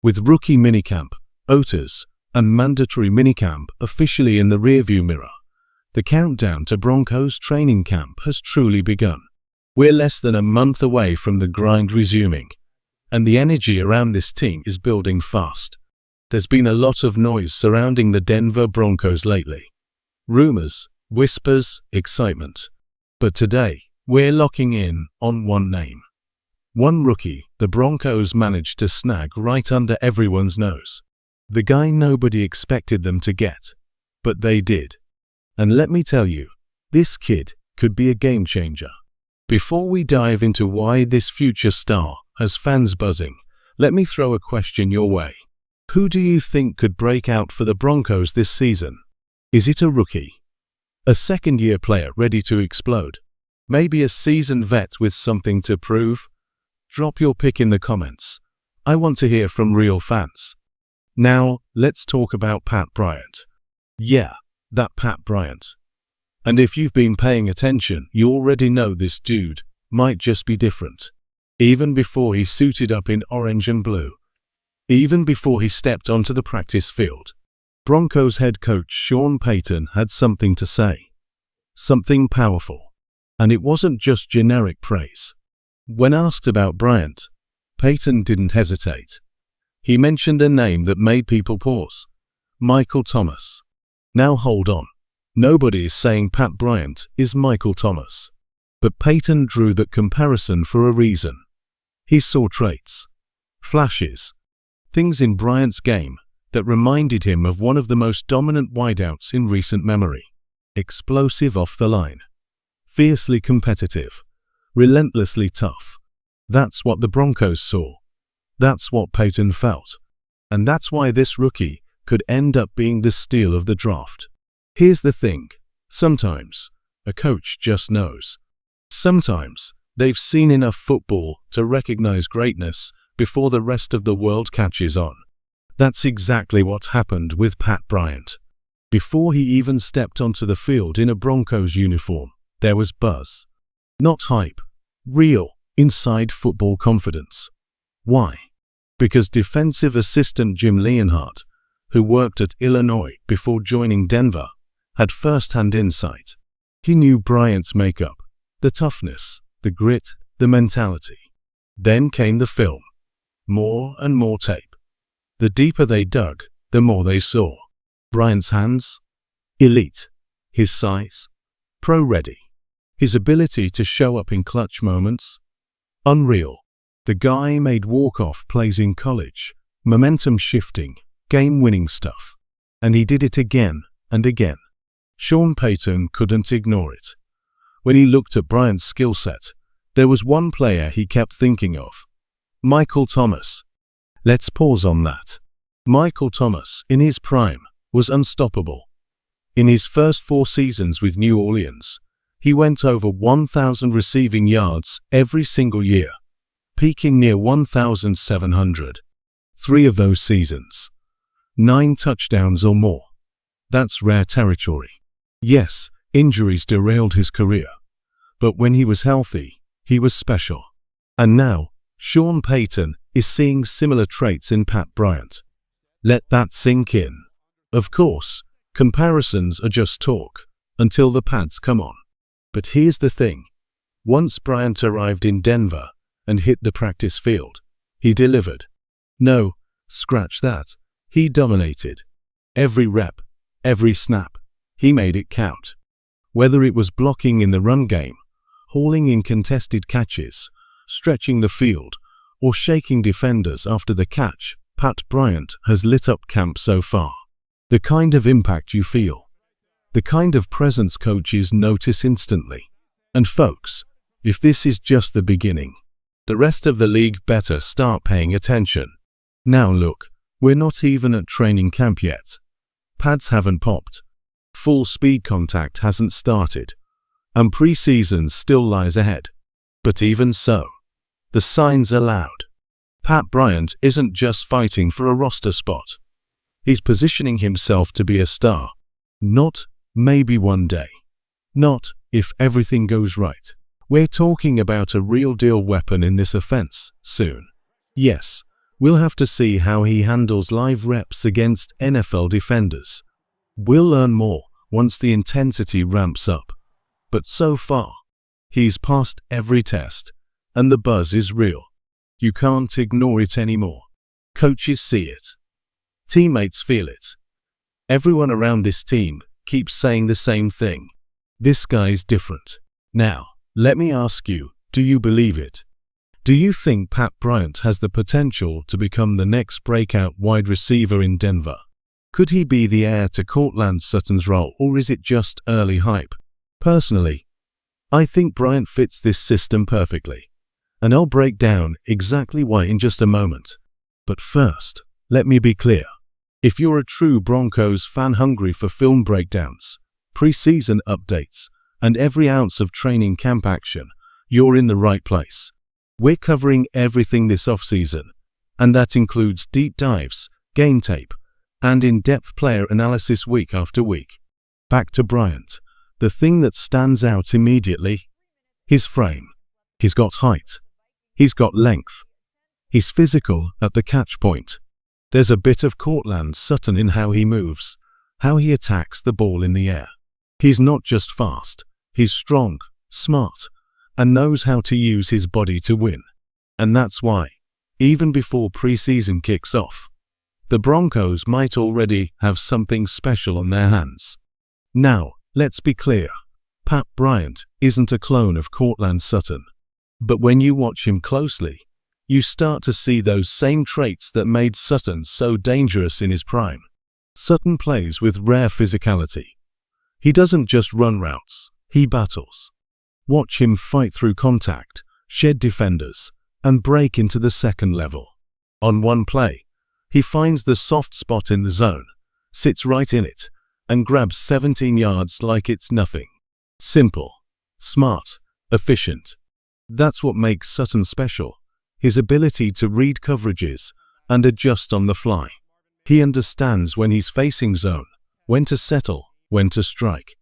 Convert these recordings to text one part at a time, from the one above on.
With rookie minicamp, OTAs, and mandatory minicamp officially in the rearview mirror, the countdown to Broncos training camp has truly begun. We're less than a month away from the grind resuming, and the energy around this team is building fast. There's been a lot of noise surrounding the Denver Broncos lately. Rumors, whispers, excitement. But today, we're locking in on one name. One rookie the Broncos managed to snag right under everyone's nose. The guy nobody expected them to get, but they did. And let me tell you, this kid could be a game changer. Before we dive into why this future star has fans buzzing, let me throw a question your way. Who do you think could break out for the Broncos this season? Is it a rookie? A second-year player ready to explode? Maybe a seasoned vet with something to prove? Drop your pick in the comments. I want to hear from real fans. Now, let's talk about Pat Bryant. Yeah, that Pat Bryant. And if you've been paying attention, you already know this dude might just be different. Even before he suited up in orange and blue. Even before he stepped onto the practice field. Broncos head coach Sean Payton had something to say. Something powerful. And it wasn't just generic praise. When asked about Bryant, Payton didn't hesitate. He mentioned a name that made people pause. Michael Thomas. Now hold on. Nobody is saying Pat Bryant is Michael Thomas. But Payton drew that comparison for a reason. He saw traits, flashes, things in Bryant's game that reminded him of one of the most dominant wideouts in recent memory. Explosive off the line. Fiercely competitive. Relentlessly tough. That's what the Broncos saw. That's what Payton felt. And that's why this rookie could end up being the steal of the draft. Here's the thing. Sometimes, a coach just knows. Sometimes, they've seen enough football to recognize greatness before the rest of the world catches on. That's exactly what happened with Pat Bryant. Before he even stepped onto the field in a Broncos uniform, there was buzz. Not hype. Real, inside football confidence. Why? Because defensive assistant Jim Leonhardt, who worked at Illinois before joining Denver, had first-hand insight. He knew Bryant's makeup, the toughness, the grit, the mentality. Then came the film. More and more tape. The deeper they dug, the more they saw. Bryant's hands? Elite. His size? Pro-ready. His ability to show up in clutch moments? Unreal. The guy made walk-off plays in college, momentum-shifting, game-winning stuff. And he did it again and again. Sean Payton couldn't ignore it. When he looked at Bryant's skill set, there was one player he kept thinking of. Michael Thomas. Let's pause on that. Michael Thomas, in his prime, was unstoppable. In his first 4 seasons with New Orleans, he went over 1,000 receiving yards every single year, peaking near 1,700. 3 of those seasons. 9 touchdowns or more. That's rare territory. Yes, injuries derailed his career. But when he was healthy, he was special. And now, Sean Payton is seeing similar traits in Pat Bryant. Let that sink in. Of course, comparisons are just talk, until the pads come on. But here's the thing. Once Bryant arrived in Denver and hit the practice field, he delivered. No, scratch that. He dominated. Every rep, every snap, he made it count. Whether it was blocking in the run game, hauling in contested catches, stretching the field, or shaking defenders after the catch, Pat Bryant has lit up camp so far. The kind of impact you feel. The kind of presence coaches notice instantly. And folks, if this is just the beginning, the rest of the league better start paying attention. Now look, we're not even at training camp yet. Pads haven't popped. Full speed contact hasn't started. And preseason still lies ahead. But even so, the signs are loud. Pat Bryant isn't just fighting for a roster spot. He's positioning himself to be a star. Not maybe one day. Not if everything goes right. We're talking about a real deal weapon in this offense soon. Yes, We'll have to see how he handles live reps against NFL defenders. We'll learn more once the intensity ramps up. But so far, he's passed every test, and the buzz is real. You can't ignore it anymore. Coaches see it. Teammates feel it. Everyone around this team keeps saying the same thing. This guy's different. Now, let me ask you, do you believe it? Do you think Pat Bryant has the potential to become the next breakout wide receiver in Denver? Could he be the heir to Courtland Sutton's role, or is it just early hype? Personally, I think Bryant fits this system perfectly, and I'll break down exactly why in just a moment. But first, let me be clear. If you're a true Broncos fan hungry for film breakdowns, preseason updates, and every ounce of training camp action, you're in the right place. We're covering everything this offseason, and that includes deep dives, game tape, and in-depth player analysis week after week. Back to Bryant. The thing that stands out immediately? His frame. He's got height. He's got length. He's physical at the catch point. There's a bit of Courtland Sutton in how he moves, how he attacks the ball in the air. He's not just fast, he's strong, smart, and knows how to use his body to win. And that's why, even before preseason kicks off, the Broncos might already have something special on their hands. Now, let's be clear. Pat Bryant isn't a clone of Courtland Sutton. But when you watch him closely, you start to see those same traits that made Sutton so dangerous in his prime. Sutton plays with rare physicality. He doesn't just run routes, he battles. Watch him fight through contact, shed defenders, and break into the second level. On one play, he finds the soft spot in the zone, sits right in it, and grabs 17 yards like it's nothing. Simple, smart, efficient. That's what makes Sutton special. His ability to read coverages and adjust on the fly. He understands when he's facing zone, when to settle, when to strike.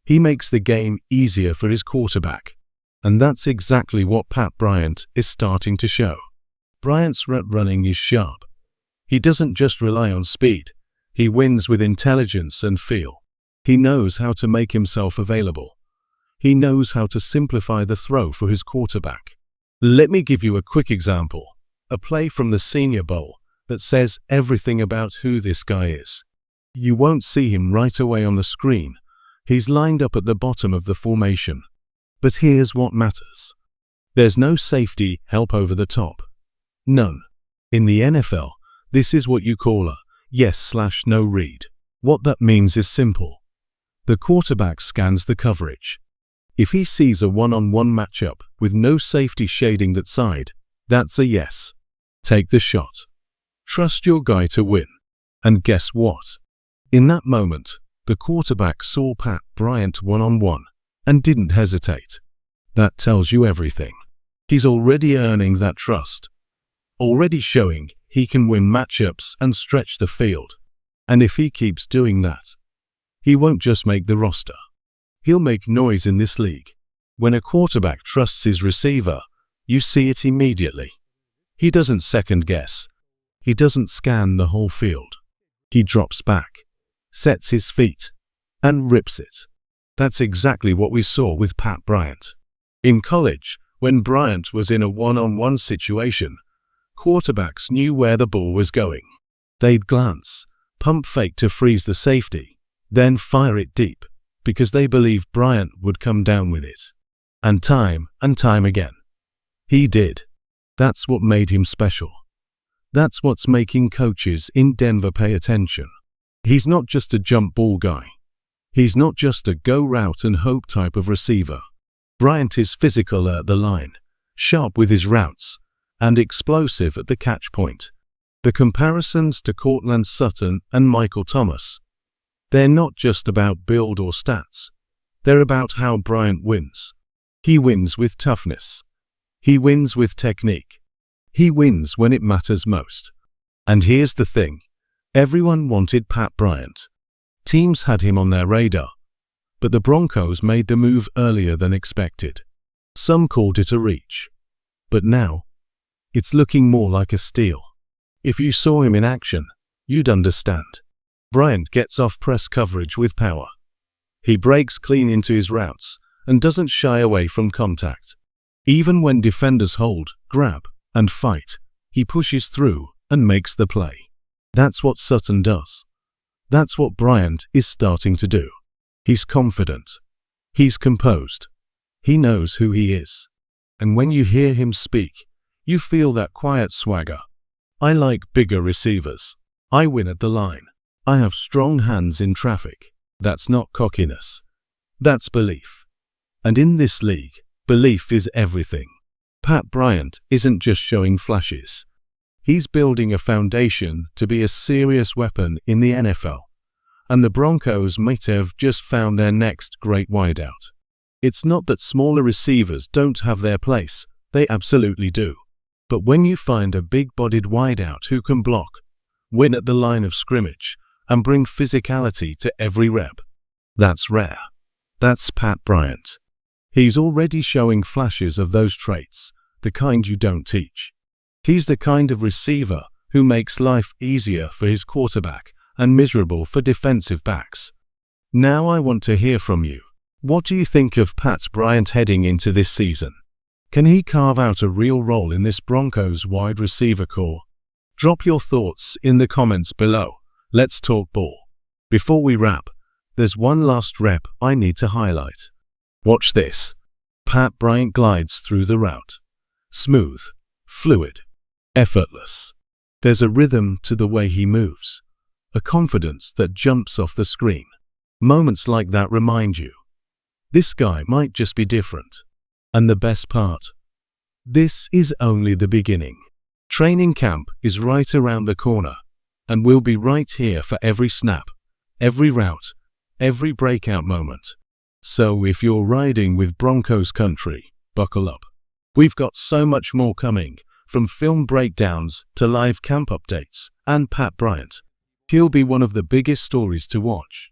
He makes the game easier for his quarterback. And that's exactly what Pat Bryant is starting to show. Bryant's route running is sharp. He doesn't just rely on speed. He wins with intelligence and feel. He knows how to make himself available. He knows how to simplify the throw for his quarterback. Let me give you a quick example, a play from the Senior Bowl that says everything about who this guy is. You won't see him right away on the screen. He's lined up at the bottom of the formation. But here's what matters. There's no safety help over the top. None. In the NFL, this is what you call a yes/no read. What that means is simple. The quarterback scans the coverage. If he sees a one-on-one matchup with no safety shading that side, that's a yes. Take the shot. Trust your guy to win. And guess what? In that moment, the quarterback saw Pat Bryant one-on-one and didn't hesitate. That tells you everything. He's already earning that trust. Already showing he can win matchups and stretch the field. And if he keeps doing that, he won't just make the roster. He'll make noise in this league. When a quarterback trusts his receiver, you see it immediately. He doesn't second guess. He doesn't scan the whole field. He drops back, sets his feet, and rips it. That's exactly what we saw with Pat Bryant. In college, when Bryant was in a one-on-one situation, quarterbacks knew where the ball was going. They'd glance, pump fake to freeze the safety, then fire it deep, because they believed Bryant would come down with it. And time again, he did. That's what made him special. That's what's making coaches in Denver pay attention. He's not just a jump ball guy. He's not just a go route and hope type of receiver. Bryant is physical at the line, sharp with his routes, and explosive at the catch point. The comparisons to Courtland Sutton and Michael Thomas, they're not just about build or stats. They're about how Bryant wins. He wins with toughness. He wins with technique. He wins when it matters most. And here's the thing. Everyone wanted Pat Bryant. Teams had him on their radar. But the Broncos made the move earlier than expected. Some called it a reach. But now, it's looking more like a steal. If you saw him in action, you'd understand. Bryant gets off press coverage with power. He breaks clean into his routes and doesn't shy away from contact. Even when defenders hold, grab, and fight, he pushes through and makes the play. That's what Sutton does. That's what Bryant is starting to do. He's confident. He's composed. He knows who he is. And when you hear him speak, you feel that quiet swagger. I like bigger receivers. I win at the line. I have strong hands in traffic. That's not cockiness. That's belief. And in this league, belief is everything. Pat Bryant isn't just showing flashes. He's building a foundation to be a serious weapon in the NFL. And the Broncos might have just found their next great wideout. It's not that smaller receivers don't have their place. They absolutely do. But when you find a big-bodied wideout who can block, win at the line of scrimmage, and bring physicality to every rep, that's rare. That's Pat Bryant. He's already showing flashes of those traits, the kind you don't teach. He's the kind of receiver who makes life easier for his quarterback and miserable for defensive backs. Now I want to hear from you. What do you think of Pat Bryant heading into this season? Can he carve out a real role in this Broncos wide receiver core? Drop your thoughts in the comments below. Let's talk ball. Before we wrap, there's one last rep I need to highlight. Watch this. Pat Bryant glides through the route. Smooth, fluid, effortless. There's a rhythm to the way he moves, a confidence that jumps off the screen. Moments like that remind you, this guy might just be different. And the best part, this is only the beginning. Training camp is right around the corner, and we'll be right here for every snap, every route, every breakout moment. So if you're riding with Broncos country, buckle up. We've got so much more coming, from film breakdowns to live camp updates, and Pat Bryant. He'll be one of the biggest stories to watch.